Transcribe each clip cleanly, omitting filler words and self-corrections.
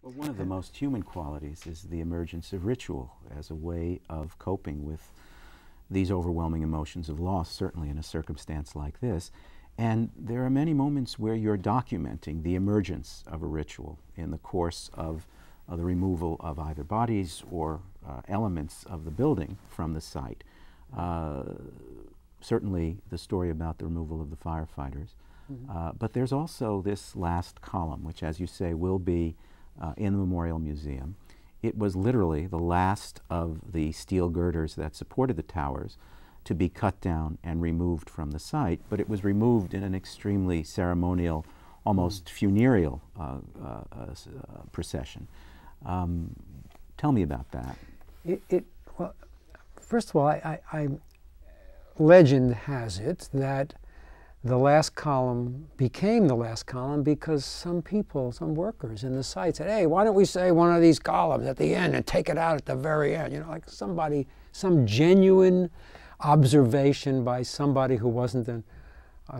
Well, one of the most human qualities is the emergence of ritual as a way of coping with these overwhelming emotions of loss, certainly in a circumstance like this. And there are many moments where you're documenting the emergence of a ritual in the course of the removal of either bodies or elements of the building from the site. Certainly the story about the removal of the firefighters. But there's also this last column, which, as you say, will be in the Memorial Museum. It was literally the last of the steel girders that supported the towers to be cut down and removed from the site, but it was removed in an extremely ceremonial, almost funereal procession. Tell me about that. Well, first of all, legend has it that the last column became the last column because some people, some workers in the site said, hey, why don't we say one of these columns at the end and take it out at the very end? You know, like somebody, some genuine observation by somebody who wasn't an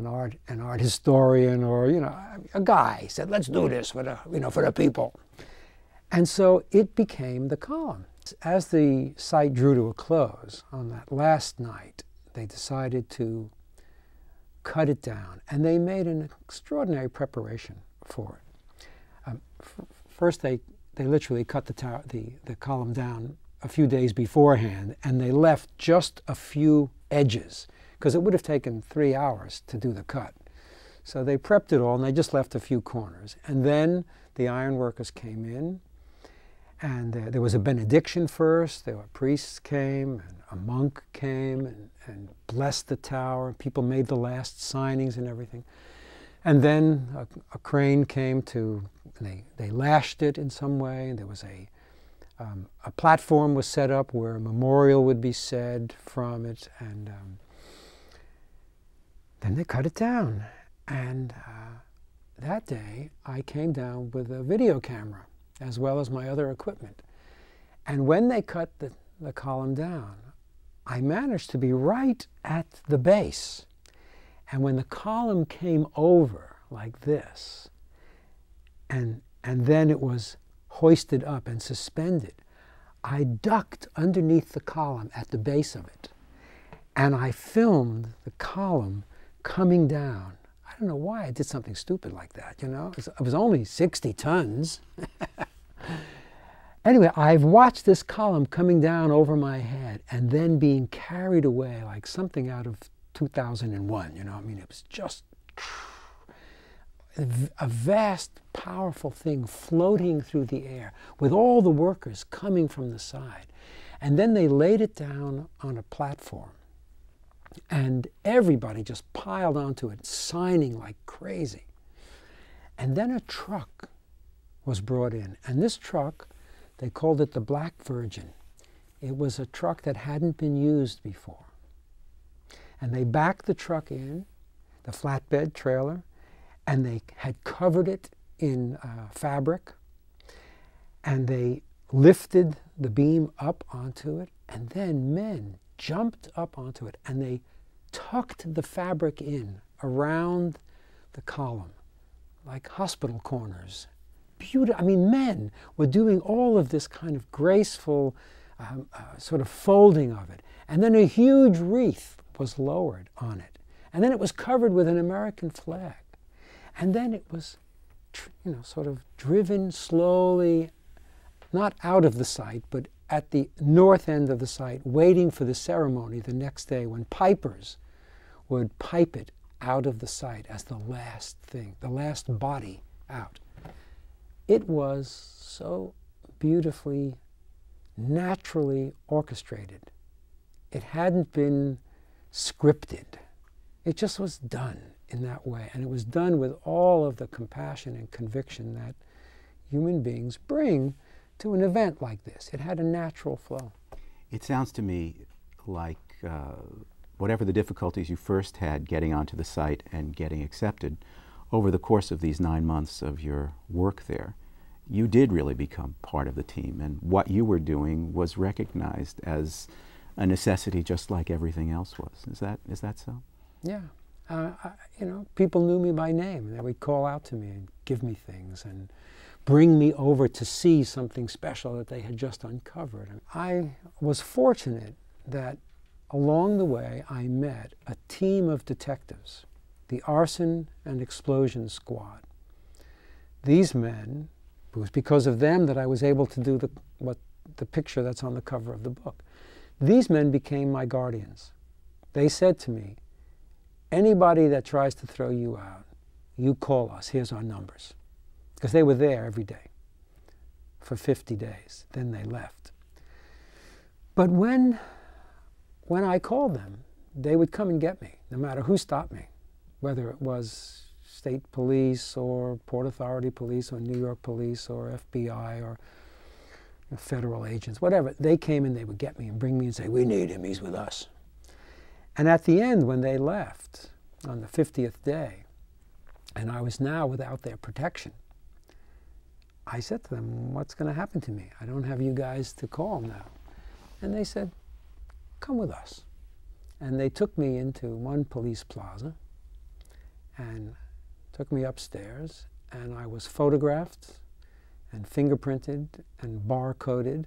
art historian or, you know, a guy said, let's do this for the, you know, for the people. And so it became the column. As the site drew to a close on that last night, they decided to cut it down, and they made an extraordinary preparation for it. First, they literally cut the column down a few days beforehand, and they left just a few edges, because it would have taken 3 hours to do the cut. So they prepped it all, and they just left a few corners. And then the ironworkers came in, and there was a benediction first. There were priests came, and a monk came and blessed the tower. People made the last signings and everything. And then a crane came to, they lashed it in some way. There was a platform was set up where a memorial would be said from it, and then they cut it down. And that day, I came down with a video camera, as well as my other equipment. And when they cut the column down, I managed to be right at the base. And when the column came over like this, and then it was hoisted up and suspended, I ducked underneath the column at the base of it. And I filmed the column coming down. I don't know why I did something stupid like that, you know? It was only 60 tons. Anyway, I've watched this column coming down over my head and then being carried away like something out of 2001, you know? I mean, it was just a vast, powerful thing floating through the air with all the workers coming from the side. And then they laid it down on a platform. And everybody just piled onto it, signing like crazy. And then a truck was brought in. And this truck, they called it the Black Virgin. It was a truck that hadn't been used before. And they backed the truck in, the flatbed trailer, and they had covered it in fabric. And they lifted the beam up onto it, and then men jumped up onto it, and they tucked the fabric in around the column, like hospital corners. Beautiful. I mean, men were doing all of this kind of graceful sort of folding of it. And then a huge wreath was lowered on it. And then it was covered with an American flag. And then it was, you know, sort of driven slowly, not out of the site, but at the north end of the site, waiting for the ceremony the next day when pipers would pipe it out of the site as the last thing, the last body out. It was so beautifully, naturally orchestrated. It hadn't been scripted. It just was done in that way. And it was done with all of the compassion and conviction that human beings bring to an event like this. It had a natural flow. It sounds to me like whatever the difficulties you first had getting onto the site and getting accepted, over the course of these 9 months of your work there, you did really become part of the team, and what you were doing was recognized as a necessity just like everything else was. Is that so? Yeah. You know, people knew me by name, and they would call out to me and give me things and bring me over to see something special that they had just uncovered. And I was fortunate that along the way I met a team of detectives, the Arson and Explosion Squad. These men, it was because of them that I was able to do the picture that's on the cover of the book. These men became my guardians. They said to me, anybody that tries to throw you out, you call us, here's our numbers. Because they were there every day for 50 days. Then they left. But when I called them, they would come and get me, no matter who stopped me, whether it was state police or Port Authority police or New York police or FBI or federal agents, whatever. They came and they would get me and bring me and say, we need him, he's with us. And at the end, when they left on the 50th day, and I was now without their protection, I said to them, what's going to happen to me? I don't have you guys to call now. And they said, come with us. And they took me into one police plaza and took me upstairs, and I was photographed and fingerprinted and barcoded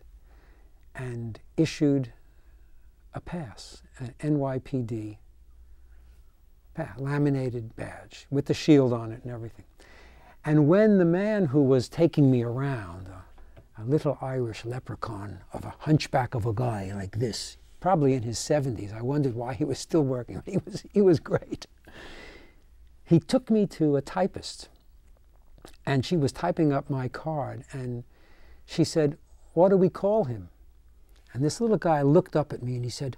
and issued a pass, an NYPD laminated badge with the shield on it and everything. And when the man who was taking me around, a little Irish leprechaun of a hunchback of a guy like this, probably in his 70s, I wondered why he was still working. He was great. He took me to a typist, and she was typing up my card, and she said, what do we call him? And this little guy looked up at me and he said,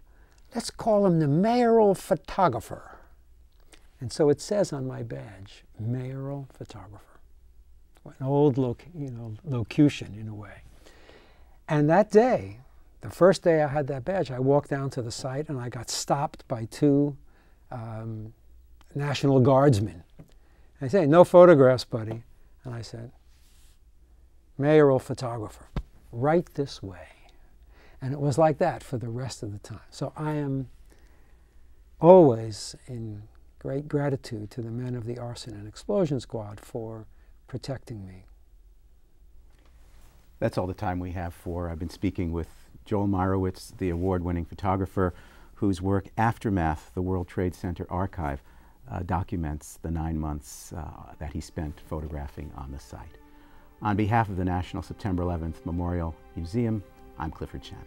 let's call him the mayoral photographer. And so it says on my badge, mayoral photographer. An old locution in a way. And that day, the first day I had that badge, I walked down to the site and I got stopped by two National Guardsmen. They say, no photographs, buddy. And I said, mayoral photographer, right this way. And it was like that for the rest of the time. So I am always in great gratitude to the men of the Arson and Explosion Squad for protecting me. That's all the time we have for. I've been speaking with Joel Meyerowitz, the award-winning photographer whose work Aftermath, the World Trade Center Archive, documents the 9 months that he spent photographing on the site. On behalf of the National September 11th Memorial Museum, I'm Clifford Shannon.